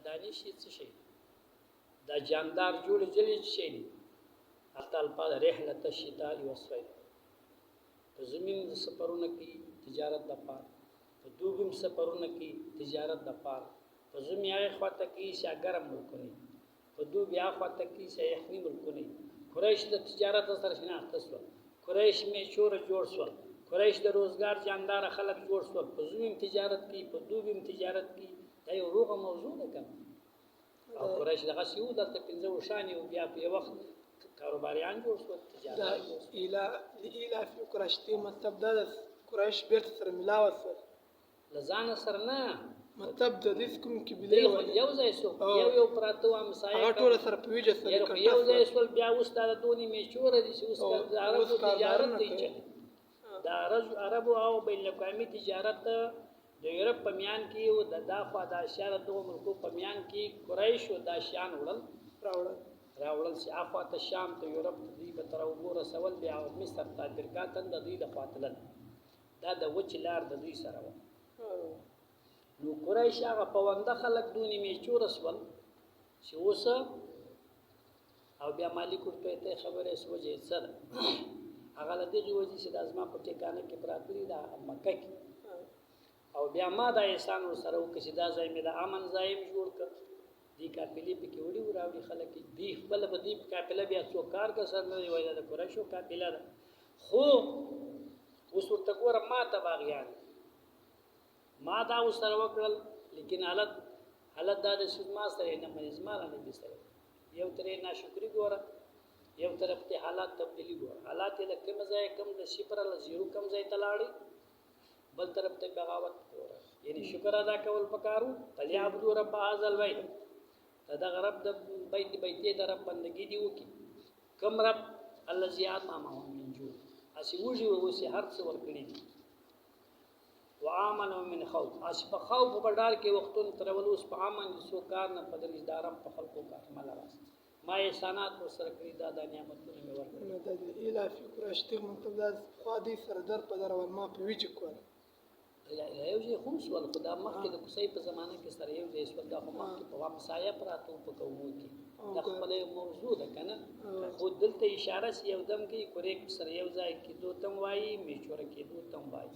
دانې شي څه شي دا جاندار جوړې جلې شي دي حتی الفاظ رحلة الشتاء والصيف په زمین سفرونه کې تجارت د پاره په دوبیم سفرونه کې تجارت د پاره په زمین هغه خواته کې چې ګرم ملکونه په دوبیا خواته کې چې یخني ملکونه قریش د تجارت سره شناخته شول قریش می شور جوړ شول قریش د روزګار جاندار خلک جوړ شول په زمین تجارت کې په دوبیم تجارت کې دا یو روغه موضوع ده کنه او قریش دغه سیو د 15 شانې او بیا په وخت کاروباریان جوړ شول تجارت ایلا فی قریش تی مطلب دا قریش بیرته سره ملاوت شول لزان سره نه مطلب د دې کوم کې بلی یو ځای شو یو پراتو امسایه هغه ټول سره په ویجه سره یو ځای شو بیا وستاره دونی میچور دي چې اوس عربو تجارت دی چې دا عربو او بین الاقوامي تجارت د یورپ په میان کې او د دافع د اشاره دوه ملکو په میان کې قریش او د شان راوړل چې افات شام ته یورپ دی په تر وګوره سوال بیا مصر ته برکاتن د دې د فاطلن دا د وچ لار د دوی سره و نو قریش هغه پونده خلک دونی میچور سول چې اوس او بیا مالک ورته خبره سوجه سره هغه د دې وجې چې د ازما په ټکانه کې پراتري د مکه کې او بیا ما دا احسان سره وکړي دا ځای مې د امن ځای جوړ کړ دې قافلې په کې وړي وراوي خلک دې خپل په دې قافله بیا څو کار کا سر نه وایي د قریشو قافله ده خو اوس ورته ګوره ما ته باغیان ما دا سره وکړل لیکن حالت دا د ما سره نه مې زما نه دي سره یو ترې ناشکری ګوره یو طرف ته حالات تبدیلی ګوره حالات د کم ځای کم د صفر ل زیرو کم ځای تلاړي بل طرف ته بغاوت ګوره یعنی شکر ادا کول پکارو فلیعبدوا رب هذا البيت دا رب د بیت د رب بندگی دی وکي کم رب الذي اطعمهم من جوع اسی وجه وسی هر څه ورکړي وامنوا من خوف اسی په خوف په ډار کې وختون ترول اوس په امن سو کار نه پدري دارم په خلکو کا مال راس ما احسانات ور سره کړی دا د نعمتونو مې ورکړي دا د اله فی قریش ته مطلب دا خادي سره در په در ول ما په ویچ کول یو ځای خو سوال خدا مخکې د کوسې په زمانه کې سره یو ځای سوال دا مخکې په وامسایه پراتو په کومو کې دا خپل موضوع ده کنه خو دلته اشاره سی یو دم کې کورې سره یو ځای کې دوتم وایي میچور کې دوتم وایي